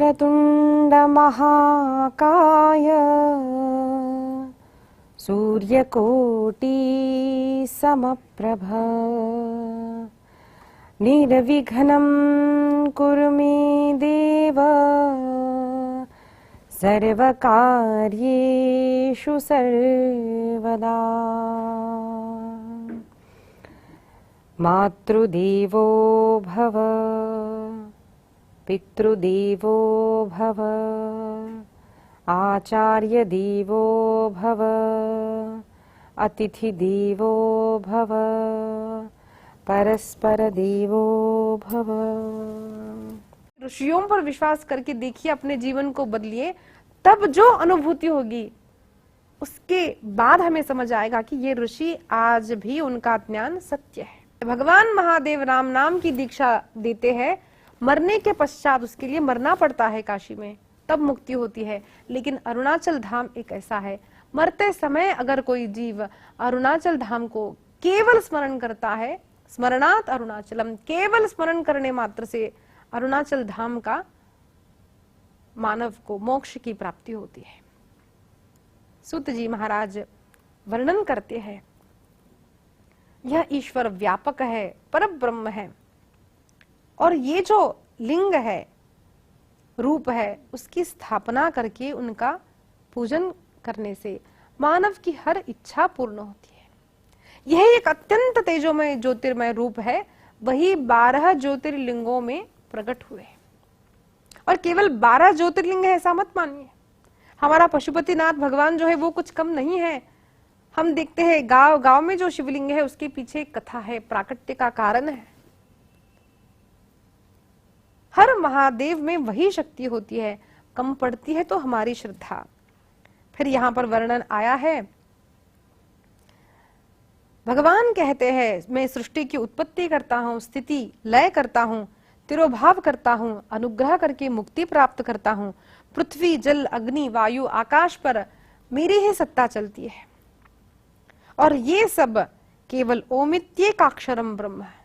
वक्रतुंड महाकाय सूर्यकोटि समप्रभ निर्विघ्नं कुरु मे देव सर्वकार्येषु सर्वदा। मातृदेवो भव पितृदेवो भव आचार्यदेवो भव अतिथिदेवो भव परस्पर देवो भव। ऋषियों पर विश्वास करके देखिए, अपने जीवन को बदलिए, तब जो अनुभूति होगी उसके बाद हमें समझ आएगा कि ये ऋषि आज भी उनका ज्ञान सत्य है। भगवान महादेव राम नाम की दीक्षा देते हैं, मरने के पश्चात उसके लिए मरना पड़ता है काशी में, तब मुक्ति होती है। लेकिन अरुणाचल धाम एक ऐसा है, मरते समय अगर कोई जीव अरुणाचल धाम को केवल स्मरण करता है, स्मरणात् अरुणाचलम, केवल स्मरण करने मात्र से अरुणाचल धाम का मानव को मोक्ष की प्राप्ति होती है। सूत जी महाराज वर्णन करते हैं, यह ईश्वर व्यापक है, परब्रह्म है, और ये जो लिंग है, रूप है, उसकी स्थापना करके उनका पूजन करने से मानव की हर इच्छा पूर्ण होती है। यह एक अत्यंत तेजोमय ज्योतिर्मय रूप है, वही 12 ज्योतिर्लिंगों में प्रकट हुए। और केवल 12 ज्योतिर्लिंग है ऐसा मत मानिए, हमारा पशुपतिनाथ भगवान जो है वो कुछ कम नहीं है। हम देखते हैं गांव गांव में जो शिवलिंग है उसके पीछे एक कथा है, प्राकट्य का कारण है। हर महादेव में वही शक्ति होती है, कम पड़ती है तो हमारी श्रद्धा। फिर यहाँ पर वर्णन आया है, भगवान कहते हैं मैं सृष्टि की उत्पत्ति करता हूँ, स्थिति लय करता हूँ, तिरोभाव करता हूँ, अनुग्रह करके मुक्ति प्राप्त करता हूँ। पृथ्वी जल अग्नि वायु आकाश पर मेरी ही सत्ता चलती है, और ये सब केवल ओमित्येकाक्षरम ब्रह्म है।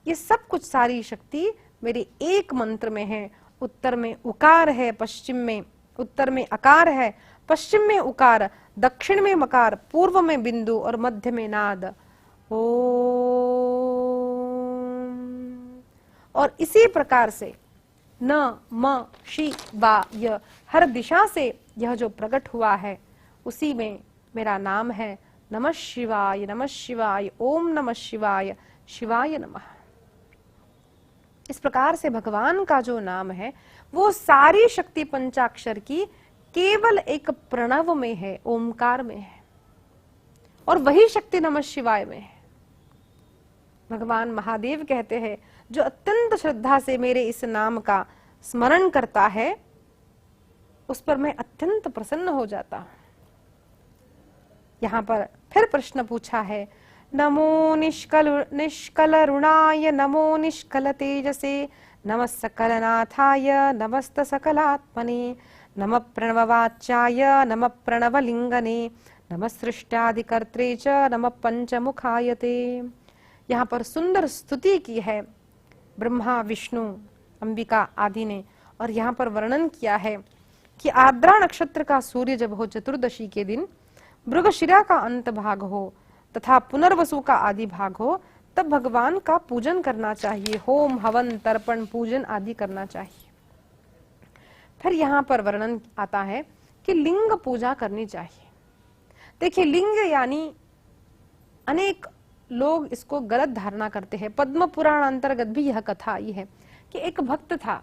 ये सब कुछ सारी शक्ति मेरे एक मंत्र में है। उत्तर में उकार है, पश्चिम में उत्तर में अकार है, पश्चिम में उकार, दक्षिण में मकार, पूर्व में बिंदु और मध्य में नाद। ओम। और इसी प्रकार से न म शि वा य, हर दिशा से यह जो प्रकट हुआ है उसी में मेरा नाम है। नमः शिवाय, नमः शिवाय, ओम नमः शिवाय, शिवाय नमः। इस प्रकार से भगवान का जो नाम है वो सारी शक्ति पंचाक्षर की केवल एक प्रणव में है, ओमकार में है, और वही शक्ति नमः शिवाय में है। भगवान महादेव कहते हैं, जो अत्यंत श्रद्धा से मेरे इस नाम का स्मरण करता है उस पर मैं अत्यंत प्रसन्न हो जाता हूं। यहाँ पर फिर प्रश्न पूछा है, नमो निष्कल रुणाय, नमो निष्कल तेजसे, नमः सकलनाथाय, नमस्त सकलात्मने, नमः प्रणववाच्याय, नमः प्रणवलिंगने, नमः सृष्टादिकर्त्रे च, नमः पंचमुखायते। यहाँ पर सुंदर स्तुति की है ब्रह्मा विष्णु अंबिका आदि ने, और यहाँ पर वर्णन किया है कि आर्द्रा नक्षत्र का सूर्य जब हो चतुर्दशी के दिन, मृगशिरा का अंत भाग हो तथा पुनर्वसु का आदि भाग हो, तब भगवान का पूजन करना चाहिए, होम हवन तर्पण पूजन आदि करना चाहिए। फिर यहाँ पर वर्णन आता है कि लिंग पूजा करनी चाहिए। देखिए, लिंग यानी अनेक लोग इसको गलत धारणा करते हैं। पद्म पुराण अंतर्गत भी यह कथा आई है कि एक भक्त था,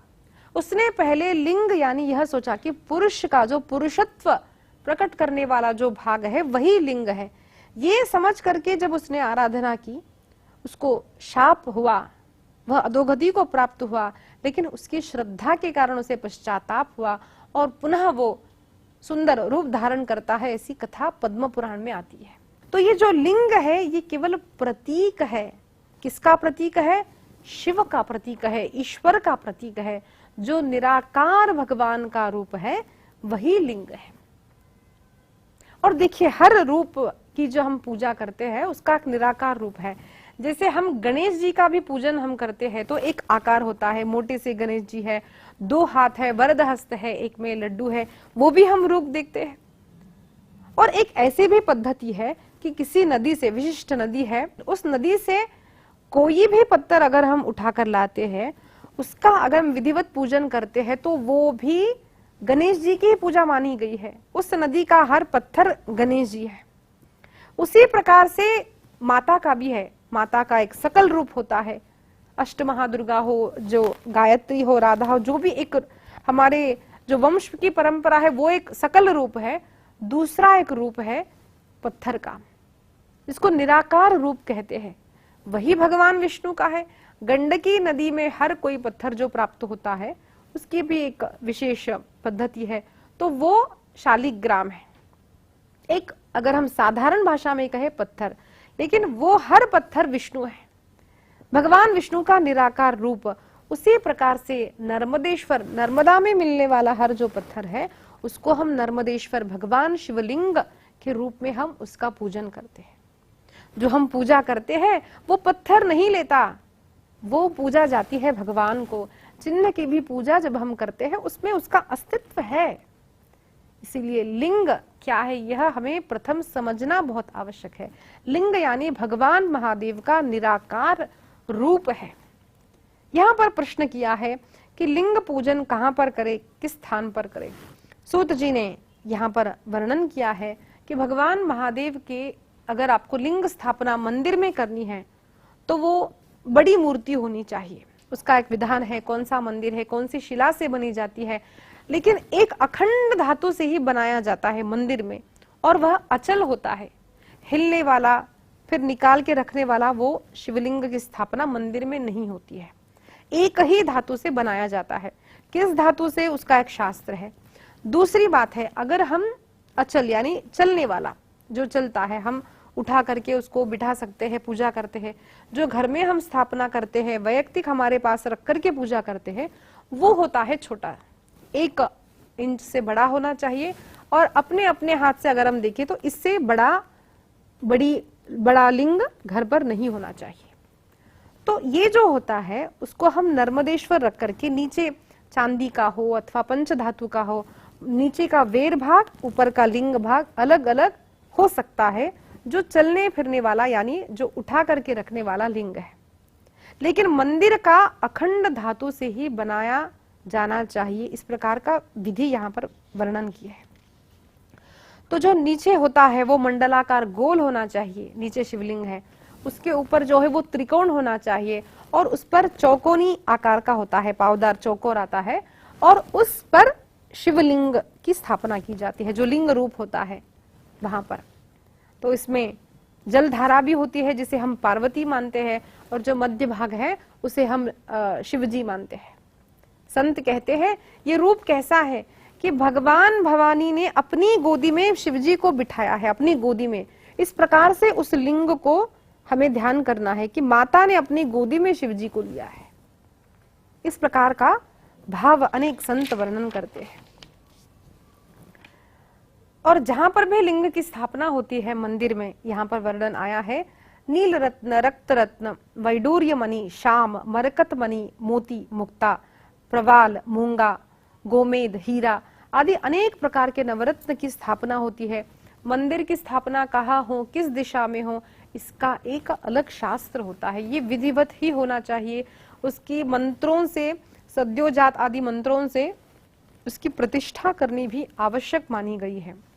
उसने पहले लिंग यानी यह सोचा कि पुरुष का जो पुरुषत्व प्रकट करने वाला जो भाग है वही लिंग है। ये समझ करके जब उसने आराधना की, उसको शाप हुआ, वह अधोगति को प्राप्त हुआ, लेकिन उसकी श्रद्धा के कारण उसे पश्चाताप हुआ और पुनः वो सुंदर रूप धारण करता है। ऐसी कथा पद्म पुराण में आती है। तो ये जो लिंग है ये केवल प्रतीक है। किसका प्रतीक है? शिव का प्रतीक है, ईश्वर का प्रतीक है। जो निराकार भगवान का रूप है वही लिंग है। और देखिए, हर रूप की जो हम पूजा करते हैं उसका एक निराकार रूप है। जैसे हम गणेश जी का भी पूजन हम करते हैं तो एक आकार होता है, मोटे से गणेश जी है, 2 हाथ है, वरद हस्त है, एक में लड्डू है, वो भी हम रूप देखते हैं। और एक ऐसी भी पद्धति है कि किसी नदी से, विशिष्ट नदी है, उस नदी से कोई भी पत्थर अगर हम उठाकर लाते हैं, उसका अगर हम विधिवत पूजन करते हैं तो वो भी गणेश जी की पूजा मानी गई है। उस नदी का हर पत्थर गणेश जी है। उसी प्रकार से माता का भी है। माता का एक सकल रूप होता है, अष्ट महादुर्गा हो, जो गायत्री हो, राधा हो, जो भी एक हमारे जो वंश की परंपरा है वो एक सकल रूप है। दूसरा एक रूप है पत्थर का, जिसको निराकार रूप कहते हैं, वही भगवान विष्णु का है। गंडकी नदी में हर कोई पत्थर जो प्राप्त होता है उसकी भी एक विशेष पद्धति है, तो वो शालिग्राम है। एक अगर हम साधारण भाषा में कहे पत्थर, लेकिन वो हर पत्थर विष्णु है, भगवान विष्णु का निराकार रूप। उसी प्रकार से नर्मदेश्वर, नर्मदा में मिलने वाला हर जो पत्थर है उसको हम नर्मदेश्वर भगवान शिवलिंग के रूप में हम उसका पूजन करते हैं। जो हम पूजा करते हैं वो पत्थर नहीं लेता, वो पूजा जाती है भगवान को। चिन्ह की भी पूजा जब हम करते हैं उसमें उसका अस्तित्व है। इसीलिए लिंग क्या है यह हमें प्रथम समझना बहुत आवश्यक है। लिंग यानी भगवान महादेव का निराकार रूप है। यहाँ पर प्रश्न किया है कि लिंग पूजन कहाँ पर करे, किस स्थान पर करे। सूत जी ने यहाँ पर वर्णन किया है कि भगवान महादेव के अगर आपको लिंग स्थापना मंदिर में करनी है तो वो बड़ी मूर्ति होनी चाहिए। उसका एक विधान है, कौन सा मंदिर है, कौन सी शिला से बनी जाती है, लेकिन एक अखंड धातु से ही बनाया जाता है मंदिर में, और वह अचल होता है, हिलने वाला फिर निकाल के रखने वाला वो शिवलिंग की स्थापना मंदिर में नहीं होती है। एक ही धातु से बनाया जाता है। किस धातु से, उसका एक शास्त्र है। दूसरी बात है, अगर हम अचल यानी चलने वाला जो चलता है, हम उठा करके उसको बिठा सकते हैं, पूजा करते हैं। जो घर में हम स्थापना करते हैं, वैयक्तिक हमारे पास रख करके पूजा करते हैं, वो होता है छोटा, 1 इंच से बड़ा होना चाहिए। और अपने अपने हाथ से अगर हम देखें तो इससे बड़ा लिंग घर पर नहीं होना चाहिए। तो ये जो होता है उसको हम नर्मदेश्वर रख करके, नीचे चांदी का हो अथवा पंचधातु का हो, नीचे का वेर भाग, ऊपर का लिंग भाग अलग अलग हो सकता है, जो चलने फिरने वाला यानी जो उठा करके रखने वाला लिंग है। लेकिन मंदिर का अखंड धातु से ही बनाया जाना चाहिए, इस प्रकार का विधि यहाँ पर वर्णन किया है। तो जो नीचे होता है वो मंडलाकार गोल होना चाहिए, नीचे शिवलिंग है, उसके ऊपर जो है वो त्रिकोण होना चाहिए, और उस पर चौकोनी आकार का होता है, पावदार चौकोर आता है, और उस पर शिवलिंग की स्थापना की जाती है, जो लिंग रूप होता है वहां पर। तो इसमें जलधारा भी होती है जिसे हम पार्वती मानते हैं, और जो मध्य भाग है उसे हम शिवजी मानते हैं। संत कहते हैं ये रूप कैसा है कि भगवान भवानी ने अपनी गोदी में शिवजी को बिठाया है, अपनी गोदी में। इस प्रकार से उस लिंग को हमें ध्यान करना है कि माता ने अपनी गोदी में शिवजी को लिया है। इस प्रकार का भाव अनेक संत वर्णन करते हैं। और जहां पर भी लिंग की स्थापना होती है मंदिर में, यहाँ पर वर्णन आया है, नील रत्न, रक्त रत्न, वैडूर्य मणि, श्याम, मरकत मणि, मोती, मुक्ता, प्रवाल, मूंगा, गोमेद, हीरा आदि अनेक प्रकार के नवरत्न की स्थापना होती है। मंदिर की स्थापना कहाँ हो, किस दिशा में हो, इसका एक अलग शास्त्र होता है। ये विधिवत ही होना चाहिए। उसकी मंत्रों से, सद्योजात आदि मंत्रों से उसकी प्रतिष्ठा करनी भी आवश्यक मानी गई है।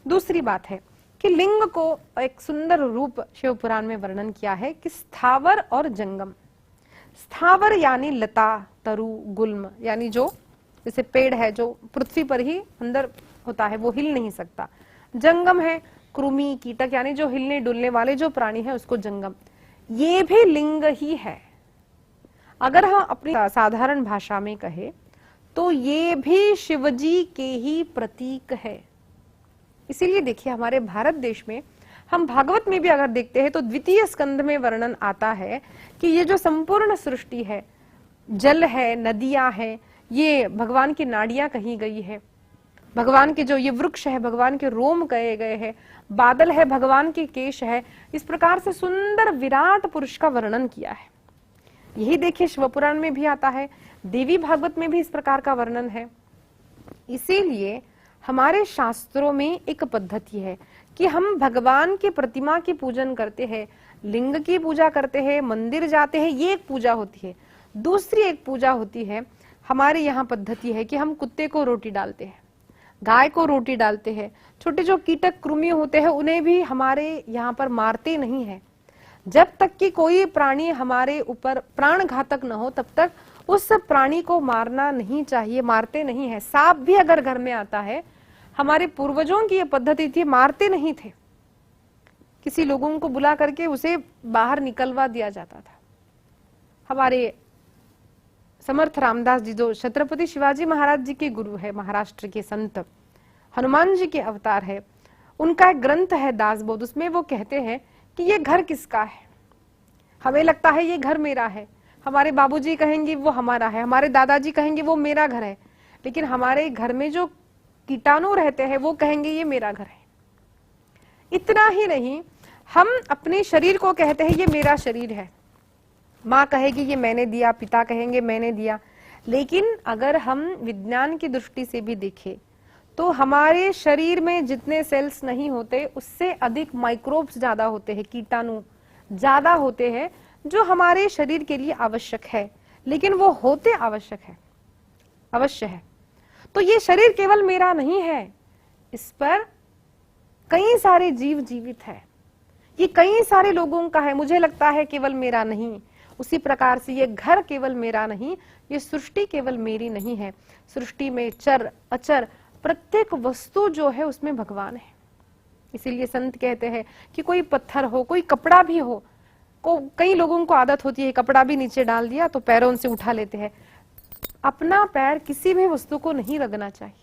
दूसरी बात है कि लिंग को एक सुंदर रूप शिव पुराण में वर्णन किया है कि स्थावर और जंगम। स्थावर यानी लता, तरु, गुल्म, यानी जो जैसे पेड़ है जो पृथ्वी पर ही अंदर होता है, वो हिल नहीं सकता। जंगम है कृमि, कीटक, यानी जो हिलने डुलने वाले जो प्राणी है उसको जंगम। ये भी लिंग ही है। अगर हम अपनी साधारण भाषा में कहे तो ये भी शिवजी के ही प्रतीक है। इसीलिए देखिए हमारे भारत देश में, हम भागवत में भी अगर देखते हैं तो द्वितीय स्कंद में वर्णन आता है कि ये जो संपूर्ण सृष्टि है, जल है, नदियां हैं, ये भगवान की नाड़ियां कही गई है। भगवान के जो ये वृक्ष है, भगवान के रोम कहे गए हैं, बादल है, भगवान के केश है, इस प्रकार से सुंदर विराट पुरुष का वर्णन किया है। यही देखिए शिवपुराण में भी आता है, देवी भागवत में भी इस प्रकार का वर्णन है। इसीलिए हमारे शास्त्रों में एक पद्धति है कि हम भगवान की प्रतिमा की पूजन करते हैं, लिंग की पूजा करते हैं, मंदिर जाते हैं, ये एक पूजा होती है। दूसरी एक पूजा होती है, हमारे यहाँ पद्धति है कि हम कुत्ते को रोटी डालते हैं, गाय को रोटी डालते हैं, छोटे जो कीटक कृमि होते हैं उन्हें भी हमारे यहाँ पर मारते नहीं है। जब तक कि कोई प्राणी हमारे ऊपर प्राण घातक न हो तब तक उस प्राणी को मारना नहीं चाहिए, मारते नहीं है। सांप भी अगर घर में आता है, हमारे पूर्वजों की ये पद्धति थी, मारते नहीं थे, किसी लोगों को बुला करके उसे बाहर निकलवा दिया जाता था। हमारे समर्थ रामदास जी जो छत्रपति शिवाजी महाराज जी के गुरु है, महाराष्ट्र के संत, हनुमान जी के अवतार है, उनका एक ग्रंथ है दासबोध, उसमें वो कहते हैं कि ये घर किसका है। हमें लगता है ये घर मेरा है, हमारे बाबूजी कहेंगे वो हमारा है, हमारे दादाजी कहेंगे वो मेरा घर है, लेकिन हमारे घर में जो कीटाणु रहते हैं वो कहेंगे ये मेरा घर है। इतना ही नहीं, हम अपने शरीर को कहते हैं ये मेरा शरीर है, माँ कहेगी ये मैंने दिया, पिता कहेंगे मैंने दिया। लेकिन अगर हम विज्ञान की दृष्टि से भी देखें तो हमारे शरीर में जितने सेल्स नहीं होते उससे अधिक माइक्रोब्स ज्यादा होते हैं, कीटाणु ज्यादा होते हैं, जो हमारे शरीर के लिए आवश्यक है, लेकिन वो होते आवश्यक है, अवश्य है। तो ये शरीर केवल मेरा नहीं है, इस पर कई सारे जीव जीवित है, ये कई सारे लोगों का है, मुझे लगता है केवल मेरा नहीं। उसी प्रकार से ये घर केवल मेरा नहीं, ये सृष्टि केवल मेरी नहीं है। सृष्टि में चर अचर प्रत्येक वस्तु जो है उसमें भगवान है। इसीलिए संत कहते हैं कि कोई पत्थर हो, कोई कपड़ा भी हो, कई लोगों को आदत होती है कपड़ा भी नीचे डाल दिया तो पैरों से उठा लेते हैं। अपना पैर किसी भी वस्तु को नहीं लगना चाहिए,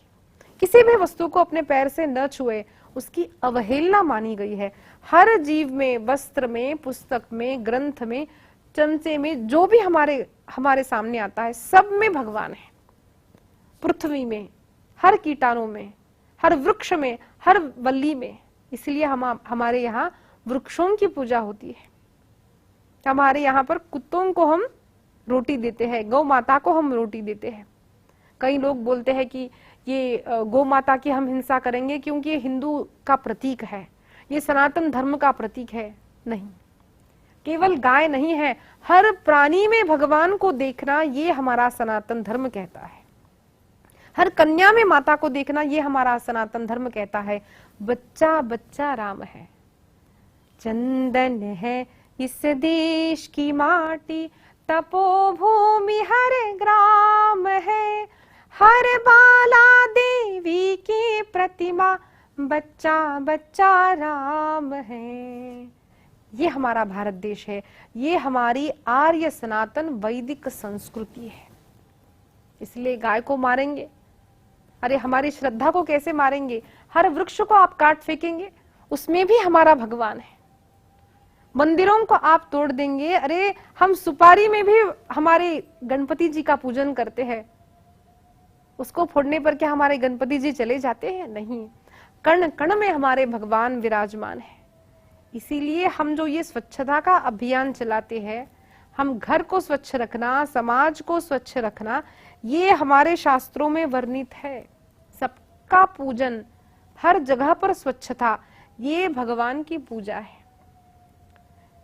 किसी भी वस्तु को अपने पैर से न छुए, उसकी अवहेलना मानी गई है। हर जीव में, वस्त्र में, पुस्तक में, ग्रंथ में, चमचे में, जो भी हमारे सामने आता है, सब में भगवान है। पृथ्वी में, हर कीटाणु में, हर वृक्ष में, हर वल्ली में। इसलिए हमारे यहाँ वृक्षों की पूजा होती है। हमारे यहाँ पर कुत्तों को हम रोटी देते हैं, गौ माता को हम रोटी देते हैं। कई लोग बोलते हैं कि ये गौ माता की हम हिंसा करेंगे क्योंकि ये हिंदू का प्रतीक है, ये सनातन धर्म का प्रतीक है। नहीं, केवल गाय नहीं है, हर प्राणी में भगवान को देखना ये हमारा सनातन धर्म कहता है। हर कन्या में माता को देखना ये हमारा सनातन धर्म कहता है। बच्चा बच्चा राम है, चंदन है इस देश की माटी, तपोभूमि हर ग्राम है, हर बाला देवी की प्रतिमा, बच्चा बच्चा राम है। ये हमारा भारत देश है, ये हमारी आर्य सनातन वैदिक संस्कृति है। इसलिए गाय को मारेंगे, अरे हमारी श्रद्धा को कैसे मारेंगे? हर वृक्ष को आप काट फेंकेंगे, उसमें भी हमारा भगवान है। मंदिरों को आप तोड़ देंगे, अरे हम सुपारी में भी हमारे गणपति जी का पूजन करते हैं, उसको फोड़ने पर क्या हमारे गणपति जी चले जाते हैं? नहीं, कण कण में हमारे भगवान विराजमान है। इसीलिए हम जो ये स्वच्छता का अभियान चलाते हैं, हम घर को स्वच्छ रखना, समाज को स्वच्छ रखना, ये हमारे शास्त्रों में वर्णित है। सबका पूजन, हर जगह पर स्वच्छता, ये भगवान की पूजा है।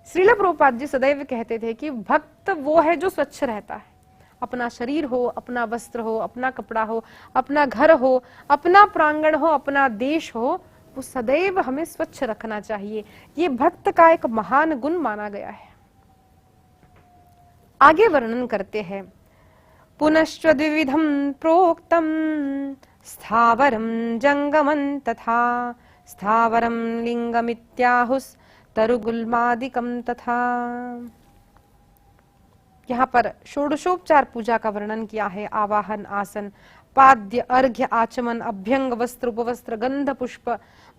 श्रील प्रभुपाद जी सदैव कहते थे कि भक्त वो है जो स्वच्छ रहता है। अपना शरीर हो, अपना वस्त्र हो, अपना कपड़ा हो, अपना घर हो, अपना प्रांगण हो, अपना देश हो, वो सदैव हमें स्वच्छ रखना चाहिए। ये भक्त का एक महान गुण माना गया है। आगे वर्णन करते हैं, पुनश्च द्विविधं प्रोक्तम स्थावरम जंगमं तथा स्थावरम लिंगमित्याहुस् तरुगुल्मादिकम तथा। यहाँ पर षोडशोपचार पूजा का वर्णन किया है। आवाहन, आसन, पाद्य, अर्घ्य, आचमन, अभ्यंग, वस्त्र, उपवस्त्र, गंध, पुष्प,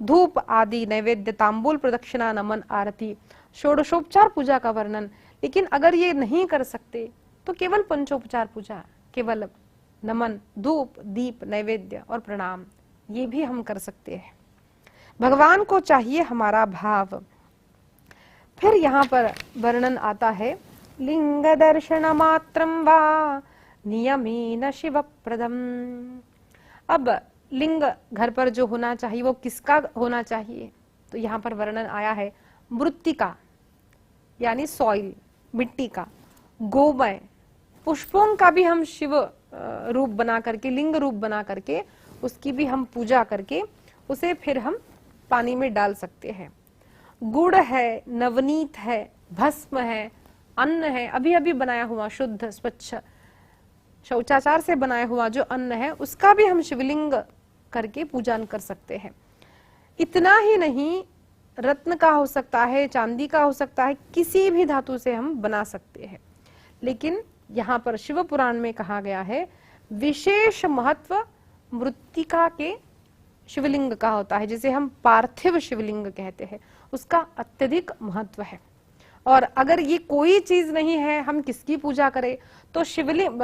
धूप आदि, नैवेद्य, तांबूल, प्रदक्षिणा, नमन, आरती, षोडशोपचार पूजा का वर्णन। लेकिन अगर ये नहीं कर सकते तो केवल पंचोपचार पूजा, केवल नमन, धूप, दीप, नैवेद्य और प्रणाम, ये भी हम कर सकते हैं। भगवान को चाहिए हमारा भाव। फिर यहाँ पर वर्णन आता है, लिंग दर्शन मात्रम वा नियमेन शिव प्रदम। अब लिंग घर पर जो होना चाहिए वो किसका होना चाहिए? तो यहाँ पर वर्णन आया है मृत्तिका यानी सॉइल, मिट्टी का, गोमय, पुष्पों का भी हम शिव रूप बना करके, लिंग रूप बना करके उसकी भी हम पूजा करके उसे फिर हम पानी में डाल सकते हैं। गुड़ है, नवनीत है, भस्म है, अन्न है, अभी अभी बनाया हुआ शुद्ध स्वच्छ शौचाचार से बनाया हुआ जो अन्न है उसका भी हम शिवलिंग करके पूजन कर सकते हैं। इतना ही नहीं, रत्न का हो सकता है, चांदी का हो सकता है, किसी भी धातु से हम बना सकते हैं। लेकिन यहाँ पर शिव पुराण में कहा गया है विशेष महत्व मृत्तिका के शिवलिंग का होता है, जिसे हम पार्थिव शिवलिंग कहते हैं, उसका अत्यधिक महत्व है। और अगर ये कोई चीज नहीं है, हम किसकी पूजा करें? तो शिवलिंग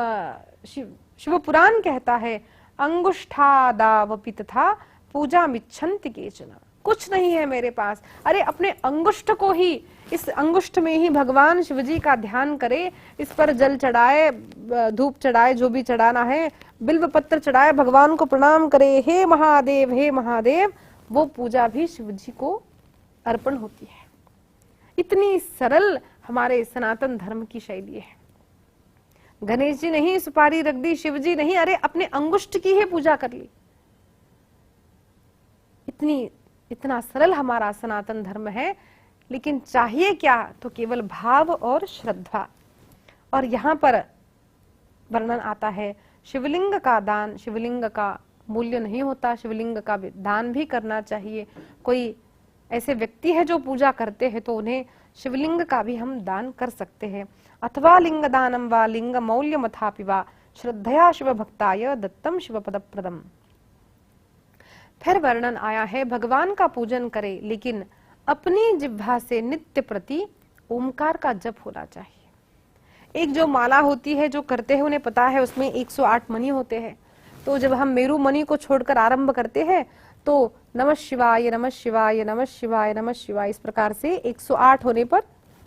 शिव पुराण कहता है अंगुष्ठादावपि तथा पूजा मिच्छन्ति केचन। कुछ नहीं है मेरे पास, अरे अपने अंगुष्ठ को ही, इस अंगुष्ठ में ही भगवान शिवजी का ध्यान करे, इस पर जल चढ़ाए, धूप चढ़ाए, जो भी चढ़ाना है, बिल्व पत्र चढ़ाए, भगवान को प्रणाम करे, हे महादेव हे महादेव, वो पूजा भी शिवजी को अर्पण होती है। इतनी सरल हमारे सनातन धर्म की शैली है। गणेश जी नहीं सुपारी रख दी, शिवजी नहीं, अरे अपने अंगुष्ठ की ही पूजा कर ली। इतना सरल हमारा सनातन धर्म है। लेकिन चाहिए क्या? तो केवल भाव और श्रद्धा। और यहाँ पर वर्णन आता है शिवलिंग का दान, शिवलिंग का मूल्य नहीं होता, शिवलिंग का दान भी करना चाहिए। कोई ऐसे व्यक्ति है जो पूजा करते हैं तो उन्हें शिवलिंग का भी हम दान कर सकते हैं। अथवा लिंग दानम वा लिंग मौल्य मथापि वा श्रद्धया शिव भक्ताय दत्तम शिव पद प्रदम। फिर वर्णन आया है भगवान का पूजन करे, लेकिन अपनी जिह्वा से नित्य प्रति ओमकार का जप होना चाहिए। एक जो माला होती है जो करते हैं उन्हें पता है उसमें 108 मणि होते हैं। तो जब हम मेरु मणि को छोड़कर आरंभ करते हैं तो नमः शिवाय नमः शिवाय नमः शिवाय नमः शिवाय, इस प्रकार से 108 होने पर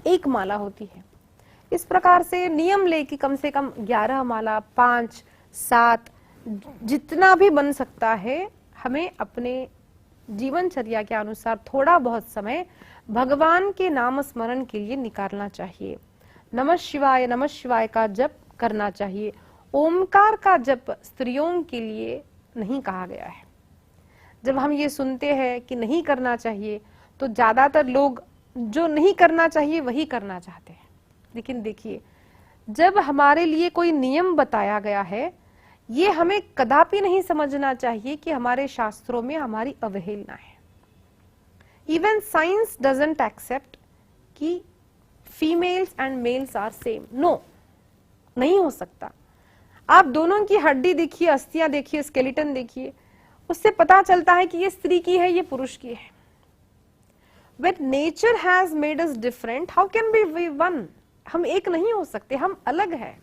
एक माला होती है। इस प्रकार से नियम ले कि कम से कम 11 माला, 5, 7 जितना भी बन सकता है, हमें अपने जीवनचर्या के अनुसार थोड़ा बहुत समय भगवान के नाम स्मरण के लिए निकालना चाहिए। नमः शिवाय का जप करना चाहिए। ओमकार का जप स्त्रियों के लिए नहीं कहा गया है। जब हम ये सुनते हैं कि नहीं करना चाहिए तो ज्यादातर लोग जो नहीं करना चाहिए वही करना चाहते हैं। लेकिन देखिए, जब हमारे लिए कोई नियम बताया गया है, ये हमें कदापि नहीं समझना चाहिए कि हमारे शास्त्रों में हमारी अवहेलना है। इवन साइंस डजंट एक्सेप्ट कि females and males are same. No, नहीं हो सकता। आप दोनों की हड्डी देखिए, अस्थियां देखिए, स्केलेटन देखिए, उससे पता चलता है कि ये स्त्री की है, ये पुरुष की है। When nature has made us different, how can we be one? हम एक नहीं हो सकते, हम अलग हैं।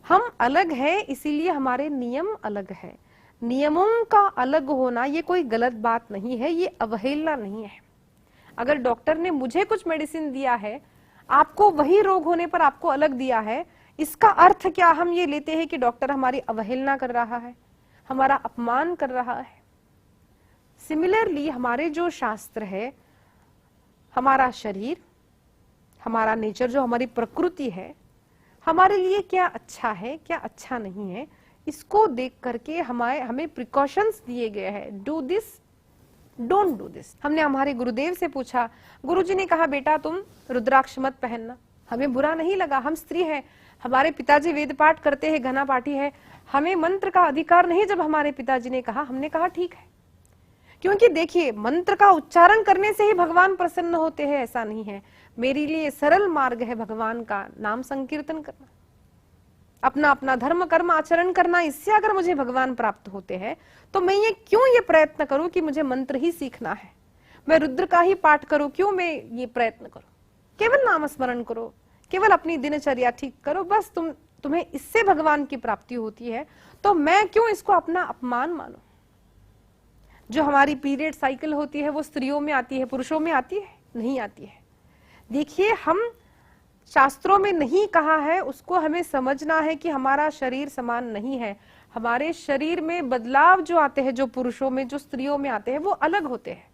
हम अलग है, इसीलिए हमारे नियम अलग है। नियमों का अलग होना ये कोई गलत बात नहीं है, ये अवहेलना नहीं है। अगर डॉक्टर ने मुझे कुछ मेडिसिन दिया है, आपको वही रोग होने पर आपको अलग दिया है, इसका अर्थ क्या हम ये लेते हैं कि डॉक्टर हमारी अवहेलना कर रहा है, हमारा अपमान कर रहा है? सिमिलरली हमारे जो शास्त्र है, हमारा शरीर, हमारा नेचर, जो हमारी प्रकृति है, हमारे लिए क्या अच्छा है क्या अच्छा नहीं है, इसको देख करके हमें प्रिकॉशंस दिए गए हैं। Do this, don't do this. हमने हमारे गुरुदेव से पूछा, गुरुजी ने कहा बेटा तुम रुद्राक्ष मत पहनना। हमें बुरा नहीं लगा, हम स्त्री हैं। हमारे पिताजी वेद पाठ करते हैं, घना पाठी है, हमें मंत्र का अधिकार नहीं। जब हमारे पिताजी ने कहा, हमने कहा ठीक है। क्योंकि देखिए, मंत्र का उच्चारण करने से ही भगवान प्रसन्न होते हैं ऐसा नहीं है। मेरे लिए सरल मार्ग है भगवान का नाम संकीर्तन करना, अपना अपना धर्म कर्म आचरण करना। इससे अगर मुझे भगवान प्राप्त होते हैं तो मैं ये प्रयत्न करूं कि मुझे मंत्र ही सीखना है, मैं रुद्र का ही पाठ करूं, क्यों मैं ये प्रयत्न करूं? केवल नाम स्मरण करो, केवल अपनी दिनचर्या ठीक करो, बस तुम्हें इससे भगवान की प्राप्ति होती है। तो मैं क्यों इसको अपना अपमान मानूं? जो हमारी पीरियड साइकिल होती है वो स्त्रियों में आती है, पुरुषों में आती है? नहीं आती है। देखिए, हम शास्त्रों में नहीं कहा है, उसको हमें समझना है कि हमारा शरीर समान नहीं है। हमारे शरीर में बदलाव जो आते हैं, जो पुरुषों में, जो स्त्रियों में आते हैं, वो अलग होते हैं।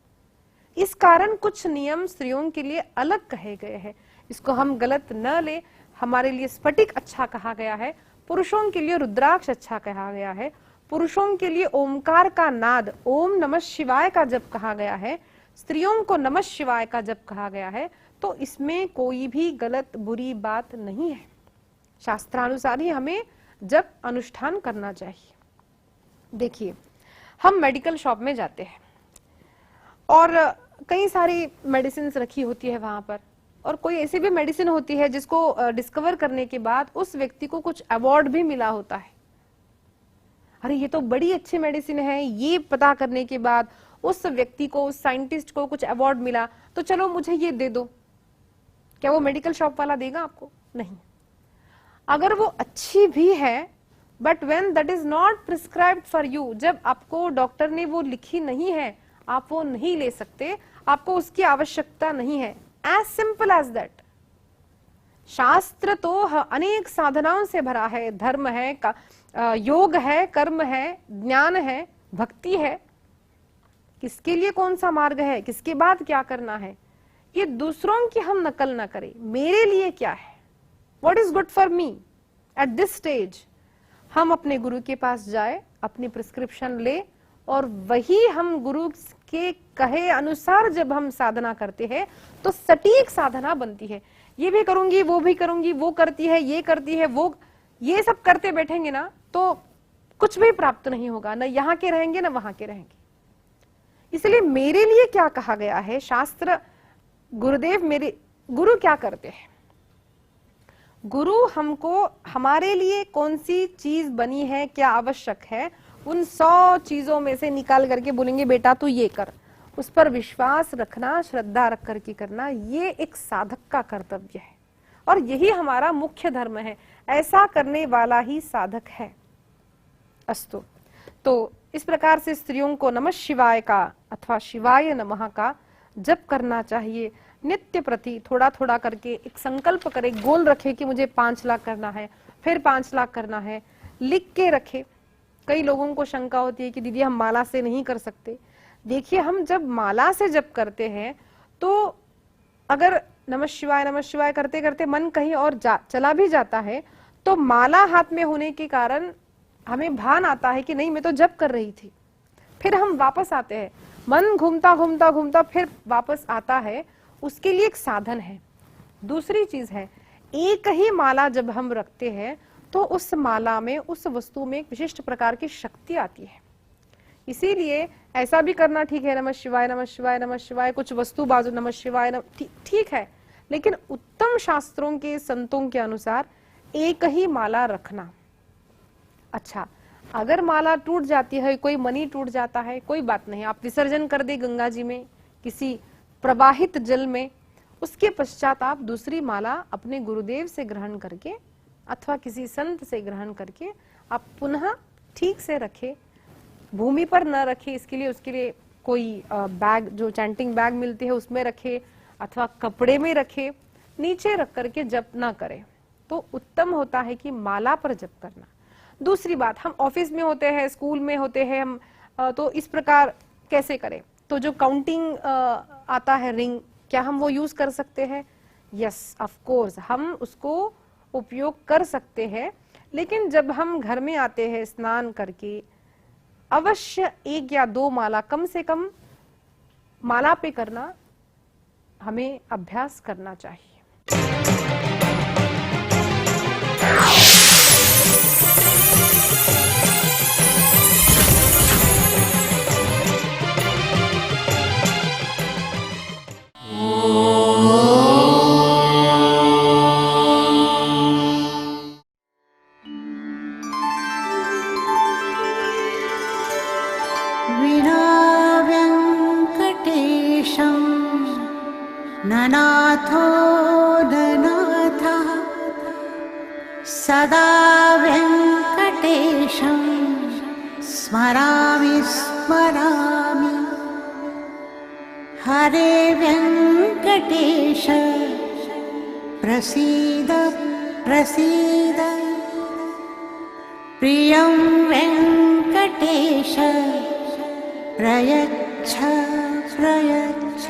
इस कारण कुछ नियम स्त्रियों के लिए अलग कहे गए हैं। इसको हम गलत न ले। हमारे लिए स्फटिक अच्छा कहा गया है, पुरुषों के लिए रुद्राक्ष अच्छा कहा गया है, पुरुषों के लिए ओमकार का नाद, ओम नमः शिवाय का जप कहा गया है, स्त्रियों को नमः शिवाय का जप कहा गया है। तो इसमें कोई भी गलत बुरी बात नहीं है। शास्त्रानुसार ही हमें जप अनुष्ठान करना चाहिए। देखिए, हम मेडिकल शॉप में जाते हैं और कई सारी मेडिसिन रखी होती है वहां पर, और कोई ऐसी भी मेडिसिन होती है जिसको डिस्कवर करने के बाद उस व्यक्ति को कुछ अवार्ड भी मिला होता है। अरे ये तो बड़ी अच्छी मेडिसिन है, ये पता करने के बाद उस व्यक्ति को, उस साइंटिस्ट को कुछ अवार्ड मिला, तो चलो मुझे ये दे दो। क्या वो मेडिकल शॉप वाला देगा आपको? नहीं। अगर वो अच्छी भी है, but when that is not prescribed for you, जब आपको डॉक्टर ने वो लिखी नहीं है, आप वो नहीं ले सकते, आपको उसकी आवश्यकता नहीं है। As simple as that. शास्त्र तो अनेक साधनाओं से भरा है, धर्म है, योग है, कर्म है, ज्ञान है, भक्ति है। किसके लिए कौन सा मार्ग है, किसके बाद क्या करना है, ये दूसरों की हम नकल ना करें। मेरे लिए क्या है, what is good for me at this stage. हम अपने गुरु के पास जाए, अपनी प्रिस्क्रिप्शन ले, और वही हम गुरु के कहे अनुसार जब हम साधना करते हैं तो सटीक साधना बनती है। ये भी करूंगी, वो भी करूंगी, वो करती है, ये करती है, वो, ये सब करते बैठेंगे ना तो कुछ भी प्राप्त नहीं होगा, न यहाँ के रहेंगे न वहां के रहेंगे। इसलिए मेरे लिए क्या कहा गया है, शास्त्र, गुरुदेव, मेरे गुरु क्या करते हैं, गुरु हमको हमारे लिए कौन सी चीज बनी है, क्या आवश्यक है, उन 100 चीजों में से निकाल करके बोलेंगे बेटा तू ये कर। उस पर विश्वास रखना, श्रद्धा रख करके करना, ये एक साधक का कर्तव्य है और यही हमारा मुख्य धर्म है। ऐसा करने वाला ही साधक है। अस्तु। तो इस प्रकार से स्त्रियों को नमः शिवाय का अथवा शिवाय नमः का जप करना चाहिए। नित्य प्रति थोड़ा थोड़ा करके एक संकल्प करे, गोल रखे कि मुझे 5 लाख करना है, फिर 5 लाख करना है, लिख के रखे। कई लोगों को शंका होती है कि दीदी हम माला से नहीं कर सकते। देखिए, हम जब माला से जप करते हैं तो अगर नमः शिवाय करते करते मन कहीं और चला भी जाता है, तो माला हाथ में होने के कारण हमें भान आता है कि नहीं मैं तो जप कर रही थी। फिर हम वापस आते हैं, मन घूमता घूमता घूमता फिर वापस आता है। उसके लिए एक साधन है। दूसरी चीज है, एक ही माला जब हम रखते हैं तो उस माला में, उस वस्तु में एक विशिष्ट प्रकार की शक्ति आती है। इसीलिए ऐसा भी करना ठीक है, नमः शिवाय नमः शिवाय नमः शिवाय, कुछ वस्तु बाजू नमः शिवाय, ठीक है, लेकिन उत्तम शास्त्रों के, संतों के अनुसार एक ही माला रखना। अच्छा, अगर माला टूट जाती है, कोई मणि टूट जाता है, कोई बात नहीं, आप विसर्जन कर दे गंगा जी में, किसी प्रवाहित जल में। उसके पश्चात आप दूसरी माला अपने गुरुदेव से ग्रहण करके अथवा किसी संत से ग्रहण करके आप पुनः ठीक से रखे, भूमि पर न रखे। इसके लिए, उसके लिए कोई बैग, जो चैंटिंग बैग मिलती है उसमें रखे, अथवा कपड़े में रखे, नीचे रख करके जप ना करें तो उत्तम होता है कि माला पर जप करना। दूसरी बात, हम ऑफिस में होते हैं, स्कूल में होते हैं हम, तो इस प्रकार कैसे करें? तो जो काउंटिंग आता है रिंग, क्या हम वो यूज कर सकते हैं? यस, ऑफ कोर्स हम उसको उपयोग कर सकते हैं। लेकिन जब हम घर में आते हैं स्नान करके, अवश्य 1 या 2 माला कम से कम माला पे करना हमें अभ्यास करना चाहिए। विनाव्यङ्कटेशं ननाथो ननाथः सदा व्यङ्कटेशं स्मरामि स्मरामि। हरे वेङ्कटेश प्रसीद प्रसीद प्रियं वेङ्कटेश प्रयच्छ प्रयच्छ